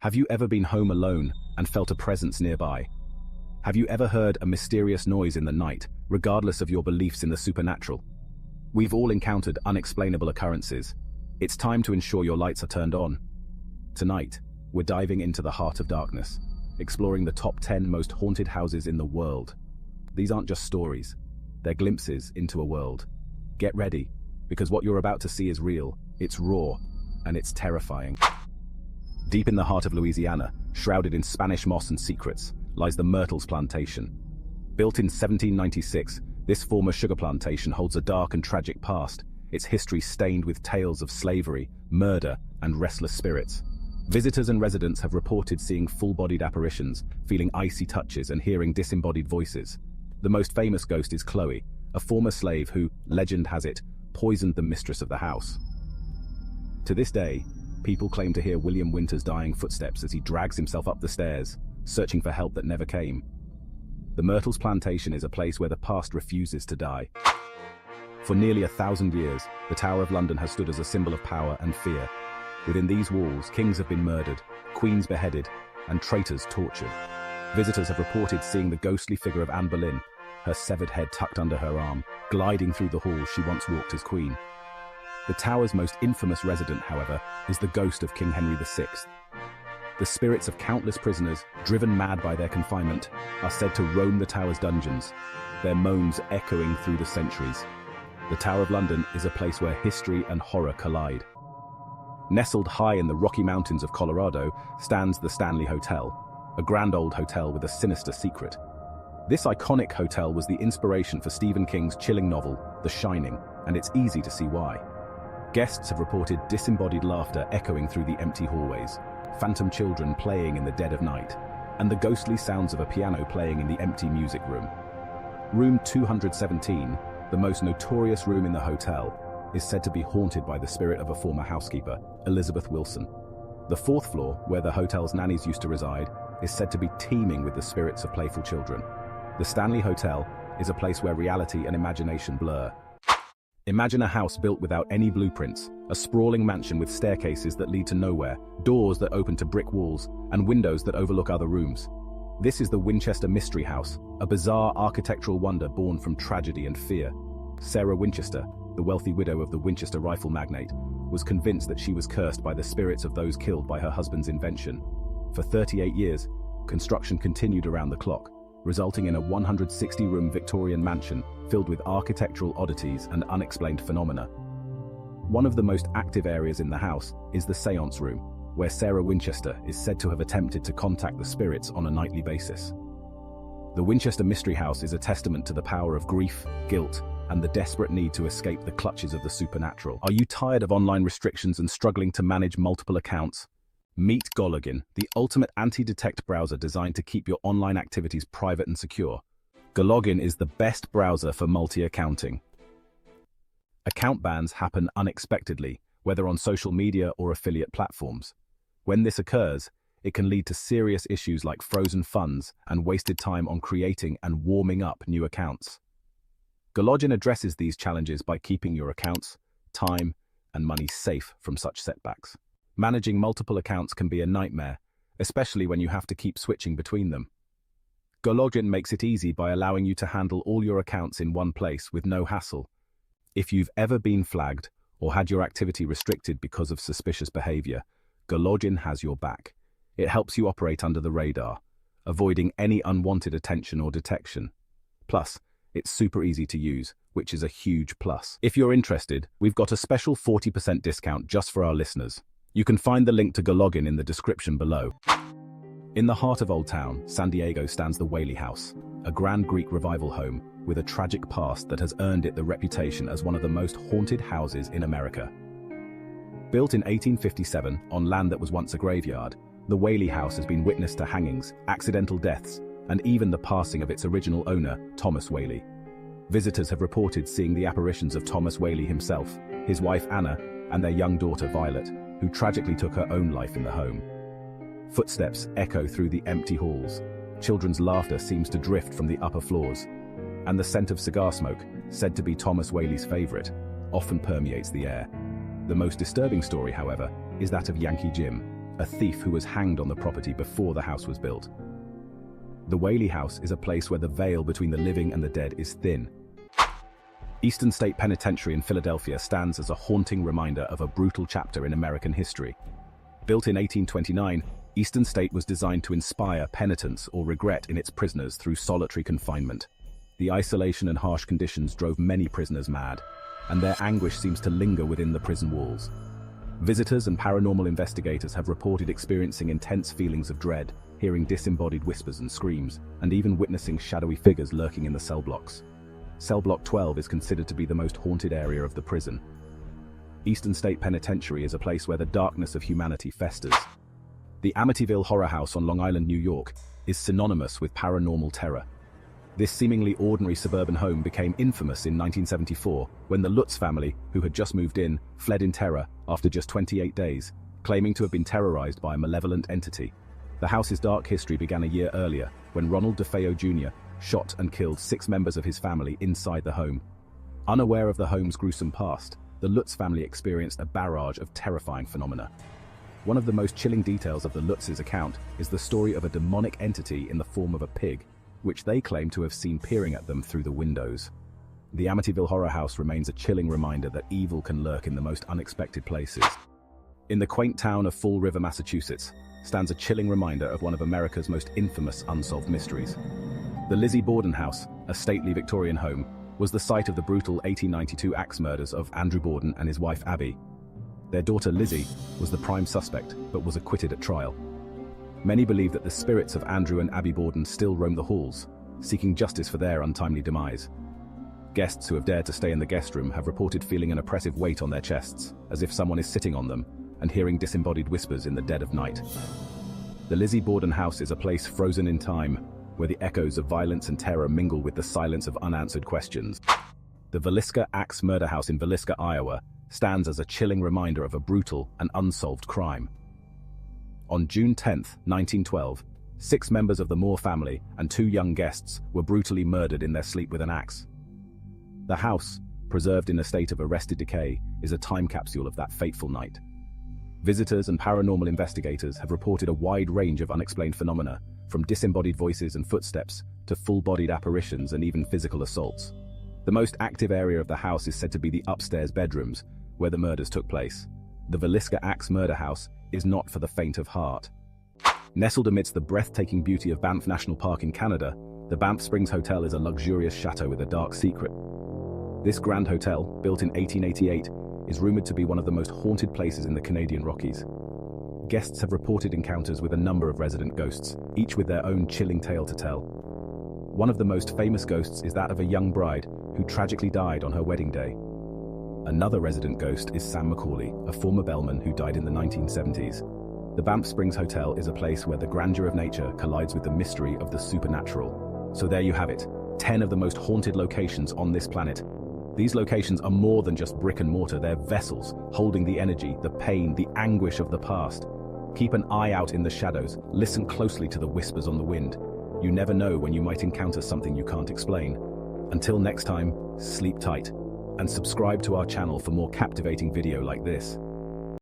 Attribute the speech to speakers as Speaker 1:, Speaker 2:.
Speaker 1: Have you ever been home alone and felt a presence nearby? Have you ever heard a mysterious noise in the night, regardless of your beliefs in the supernatural? We've all encountered unexplainable occurrences. It's time to ensure your lights are turned on. Tonight, we're diving into the heart of darkness, exploring the top 10 most haunted houses in the world. These aren't just stories, they're glimpses into a world. Get ready, because what you're about to see is real, it's raw, and it's terrifying. Deep in the heart of Louisiana, shrouded in Spanish moss and secrets, lies the Myrtles Plantation. Built in 1796, this former sugar plantation holds a dark and tragic past, its history stained with tales of slavery, murder, and restless spirits. Visitors and residents have reported seeing full-bodied apparitions, feeling icy touches, and hearing disembodied voices. The most famous ghost is Chloe, a former slave who, legend has it, poisoned the mistress of the house. To this day, people claim to hear William Winter's dying footsteps as he drags himself up the stairs, searching for help that never came. The Myrtles Plantation is a place where the past refuses to die. For nearly 1,000 years, the Tower of London has stood as a symbol of power and fear. Within these walls, kings have been murdered, queens beheaded, and traitors tortured. Visitors have reported seeing the ghostly figure of Anne Boleyn, her severed head tucked under her arm, gliding through the halls she once walked as queen. The tower's most infamous resident, however, is the ghost of King Henry VI. The spirits of countless prisoners, driven mad by their confinement, are said to roam the tower's dungeons, their moans echoing through the centuries. The Tower of London is a place where history and horror collide. Nestled high in the Rocky Mountains of Colorado stands the Stanley Hotel, a grand old hotel with a sinister secret. This iconic hotel was the inspiration for Stephen King's chilling novel, The Shining, and it's easy to see why. Guests have reported disembodied laughter echoing through the empty hallways, phantom children playing in the dead of night, and the ghostly sounds of a piano playing in the empty music room. Room 217, the most notorious room in the hotel, is said to be haunted by the spirit of a former housekeeper, Elizabeth Wilson. The fourth floor, where the hotel's nannies used to reside, is said to be teeming with the spirits of playful children. The Stanley Hotel is a place where reality and imagination blur. Imagine a house built without any blueprints, a sprawling mansion with staircases that lead to nowhere, doors that open to brick walls, and windows that overlook other rooms. This is the Winchester Mystery House, a bizarre architectural wonder born from tragedy and fear. Sarah Winchester, the wealthy widow of the Winchester rifle magnate, was convinced that she was cursed by the spirits of those killed by her husband's invention. For 38 years, construction continued around the clock, resulting in a 160-room Victorian mansion filled with architectural oddities and unexplained phenomena. One of the most active areas in the house is the seance room, where Sarah Winchester is said to have attempted to contact the spirits on a nightly basis. The Winchester Mystery House is a testament to the power of grief, guilt, and the desperate need to escape the clutches of the supernatural. Are you tired of online restrictions and struggling to manage multiple accounts? Meet Gologin, the ultimate anti-detect browser designed to keep your online activities private and secure. Gologin is the best browser for multi-accounting. Account bans happen unexpectedly, whether on social media or affiliate platforms. When this occurs, it can lead to serious issues like frozen funds and wasted time on creating and warming up new accounts. Gologin addresses these challenges by keeping your accounts, time, and money safe from such setbacks. Managing multiple accounts can be a nightmare, especially when you have to keep switching between them. Gologin makes it easy by allowing you to handle all your accounts in one place with no hassle. If you've ever been flagged or had your activity restricted because of suspicious behavior, Gologin has your back. It helps you operate under the radar, avoiding any unwanted attention or detection. Plus, it's super easy to use, which is a huge plus. If you're interested, we've got a special 40% discount just for our listeners. You can find the link to Gologin in the description below. In the heart of Old Town, San Diego stands the Whaley House, a grand Greek revival home with a tragic past that has earned it the reputation as one of the most haunted houses in America. Built in 1857 on land that was once a graveyard, the Whaley House has been witness to hangings, accidental deaths, and even the passing of its original owner, Thomas Whaley. Visitors have reported seeing the apparitions of Thomas Whaley himself, his wife Anna, and their young daughter Violet, who tragically took her own life in the home. Footsteps echo through the empty halls, children's laughter seems to drift from the upper floors, and the scent of cigar smoke, said to be Thomas Whaley's favorite, often permeates the air. The most disturbing story, however, is that of Yankee Jim, a thief who was hanged on the property before the house was built. The Whaley House is a place where the veil between the living and the dead is thin. Eastern State Penitentiary in Philadelphia stands as a haunting reminder of a brutal chapter in American history. Built in 1829, Eastern State was designed to inspire penitence or regret in its prisoners through solitary confinement. The isolation and harsh conditions drove many prisoners mad, and their anguish seems to linger within the prison walls. Visitors and paranormal investigators have reported experiencing intense feelings of dread, hearing disembodied whispers and screams, and even witnessing shadowy figures lurking in the cell blocks. Cell Block 12 is considered to be the most haunted area of the prison. Eastern State Penitentiary is a place where the darkness of humanity festers. The Amityville Horror House on Long Island, New York, is synonymous with paranormal terror. This seemingly ordinary suburban home became infamous in 1974 when the Lutz family, who had just moved in, fled in terror after just 28 days, claiming to have been terrorized by a malevolent entity. The house's dark history began a year earlier when Ronald DeFeo Jr. shot and killed 6 members of his family inside the home. Unaware of the home's gruesome past, the Lutz family experienced a barrage of terrifying phenomena. One of the most chilling details of the Lutz's account is the story of a demonic entity in the form of a pig, which they claim to have seen peering at them through the windows. The Amityville Horror House remains a chilling reminder that evil can lurk in the most unexpected places. In the quaint town of Fall River, Massachusetts, stands a chilling reminder of one of America's most infamous unsolved mysteries. The Lizzie Borden House, a stately Victorian home, was the site of the brutal 1892 axe murders of Andrew Borden and his wife Abby. Their daughter Lizzie was the prime suspect, but was acquitted at trial. Many believe that the spirits of Andrew and Abby Borden still roam the halls, seeking justice for their untimely demise. Guests who have dared to stay in the guest room have reported feeling an oppressive weight on their chests, as if someone is sitting on them, and hearing disembodied whispers in the dead of night. The Lizzie Borden House is a place frozen in time, where the echoes of violence and terror mingle with the silence of unanswered questions. The Villisca Axe Murder House in Villisca, Iowa, stands as a chilling reminder of a brutal and unsolved crime. On June 10, 1912, 6 members of the Moore family and 2 young guests were brutally murdered in their sleep with an axe. The house, preserved in a state of arrested decay, is a time capsule of that fateful night. Visitors and paranormal investigators have reported a wide range of unexplained phenomena, from disembodied voices and footsteps to full-bodied apparitions and even physical assaults. The most active area of the house is said to be the upstairs bedrooms, where the murders took place. The Villisca Axe Murder House is not for the faint of heart. Nestled amidst the breathtaking beauty of Banff National Park in Canada, the Banff Springs Hotel is a luxurious chateau with a dark secret. This grand hotel, built in 1888, is rumored to be one of the most haunted places in the Canadian Rockies. Guests have reported encounters with a number of resident ghosts, each with their own chilling tale to tell. One of the most famous ghosts is that of a young bride who tragically died on her wedding day. Another resident ghost is Sam McCauley, a former bellman who died in the 1970s. The Banff Springs Hotel is a place where the grandeur of nature collides with the mystery of the supernatural. So there you have it, 10 of the most haunted locations on this planet. These locations are more than just brick and mortar, they're vessels holding the energy, the pain, the anguish of the past. Keep an eye out in the shadows, listen closely to the whispers on the wind. You never know when you might encounter something you can't explain. Until next time, sleep tight, and subscribe to our channel for more captivating video like this.